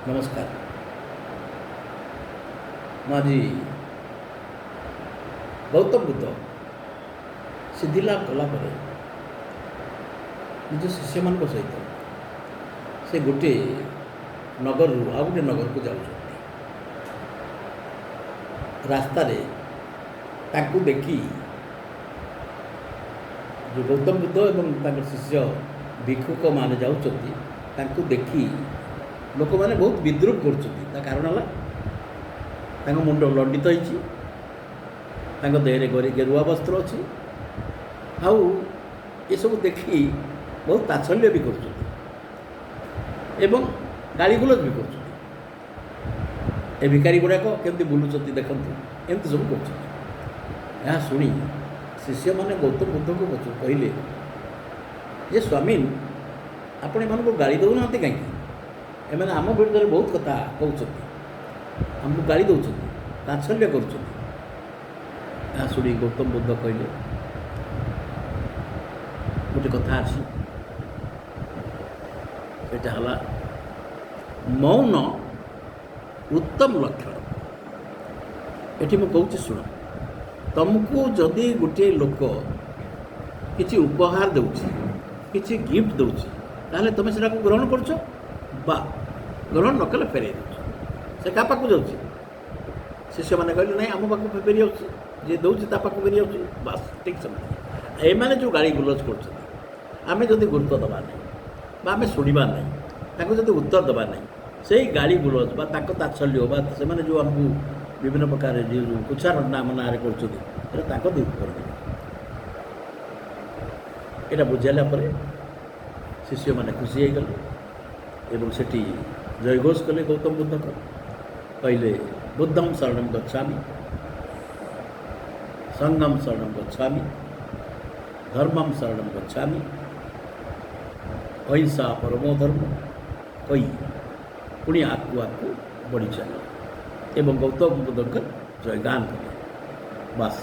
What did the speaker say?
ନମସ୍କାର। ମୁଁ ଆଜି ଗୌତମ ବୁଦ୍ଧ ସିଦ୍ଧିଲାଭ କଲା ପରେ ନିଜ ଶିଷ୍ୟମାନଙ୍କ ସହିତ ସେ ଗୋଟିଏ ନଗରରୁ ଆଉ ଗୋଟିଏ ନଗରକୁ ଯାଉଛନ୍ତି। ରାସ୍ତାରେ ତାଙ୍କୁ ଦେଖି ଯେଉଁ ଗୌତମ ବୁଦ୍ଧ ଏବଂ ତାଙ୍କର ଶିଷ୍ୟ ଭିକ୍ଷୁକମାନେ ଯାଉଛନ୍ତି, ତାଙ୍କୁ ଦେଖି ଲୋକମାନେ ବହୁତ ବିଦ୍ରୂପ କରୁଛନ୍ତି। ତା କାରଣ ହେଲା ତାଙ୍କ ମୁଣ୍ଡ ଲଣ୍ଡିତ ହେଇଛି, ତାଙ୍କ ଦେହରେ ଗେରୁଆ ବସ୍ତ୍ର ଅଛି, ଆଉ ଏସବୁ ଦେଖି ବହୁତ ତାଚ୍ଛଲ୍ୟ ବି କରୁଛନ୍ତି ଏବଂ ଗାଳିଗୁଲଜ ବି କରୁଛନ୍ତି। ଏ ଭିକାରୀ ଗୁଡ଼ାକ କେମିତି ବୁଲୁଛନ୍ତି ଦେଖନ୍ତୁ, ଏମିତି ସବୁ କରୁଛନ୍ତି। ଏହା ଶୁଣି ଶିଷ୍ୟମାନେ ଗୌତମ ବୁଦ୍ଧଙ୍କୁ କହିଲେ ଯେ ସ୍ୱାମୀ, ଆପଣ ଏମାନଙ୍କୁ ଗାଳି ଦେଉନାହାନ୍ତି କାହିଁକି? ଏମାନେ ଆମ ବିରୁଦ୍ଧରେ ବହୁତ କଥା କହୁଛନ୍ତି, ଆମକୁ ଗାଳି ଦେଉଛନ୍ତି, ତାଚ୍ଛଲ୍ୟ କରୁଛନ୍ତି। ଏହା ଶୁଣି ଗୌତମ ବୁଦ୍ଧ କହିଲେ, ଗୋଟେ କଥା ଅଛି, ସେଇଟା ହେଲା ମୌନ ଉତ୍ତମ ଲକ୍ଷଣ। ଏଠି ମୁଁ କହୁଛି ଶୁଣ, ତୁମକୁ ଯଦି ଗୋଟିଏ ଲୋକ କିଛି ଉପହାର ଦେଉଛି, କିଛି ଗିଫ୍ଟ ଦେଉଛି, ତାହେଲେ ତୁମେ ସେଟାକୁ ଗ୍ରହଣ କରୁଛ ବା ଗ୍ରହଣ ନ କଲେ ଫେରାଇ ଦେଉଛ। ସେ କାହା ପାଖକୁ ଯାଉଛି? ଶିଷ୍ୟମାନେ କହିଲେ ନାହିଁ, ଆମ ପାଖକୁ ଫେରି ଯାଉଛି, ଯିଏ ଦେଉଛି ତା ପାଖକୁ ଫେରି ଯାଉଛି। ବାସ୍ ଠିକ୍ ସେମାନେ। ଏମାନେ ଯେଉଁ ଗାଳି ଗୁଲଜ କରୁଛନ୍ତି, ଆମେ ଯଦି ଗୁରୁତ୍ୱ ଦେବା ନାହିଁ ବା ଆମେ ଶୁଣିବା ନାହିଁ, ତାଙ୍କୁ ଯଦି ଉତ୍ତର ଦେବା ନାହିଁ, ସେଇ ଗାଳି ଗୁଲଜ ବା ତାଙ୍କ ତାଚ୍ଛଲ୍ୟ ବା ସେମାନେ ଯେଉଁ ଆମକୁ ବିଭିନ୍ନ ପ୍ରକାର ଯେଉଁ କୁଚ୍ଛାରଟ ଆମ ନାଁରେ କରୁଛନ୍ତି, ସେଇଟା ତାଙ୍କ ଦେହକୁ କରିଦେବେ। ଏଇଟା ବୁଝାଇଲା ପରେ ଶିଷ୍ୟମାନେ ଖୁସି ହେଇଗଲେ ଏବଂ ସେଠି ଜୟଘୋଷ କଲେ ଗୌତମ ବୁଦ୍ଧଙ୍କ। କହିଲେ, ବୁଦ୍ଧଂ ଶରଣଂ ଗଚ୍ଛାମି, ସଂଘଂ ଶରଣଂ ଗଚ୍ଛାମି, ଧର୍ମଂ ଶରଣଂ ଗଚ୍ଛାମି, ଅହିଂସା ପରମୋ ଧର୍ମ କହି ପୁଣି ଆଗକୁ ବଢ଼ି ଚାଲିଲେ ଏବଂ ଗୌତମ ବୁଦ୍ଧଙ୍କ ଜୟଗାନ କଲେ। ବାସ୍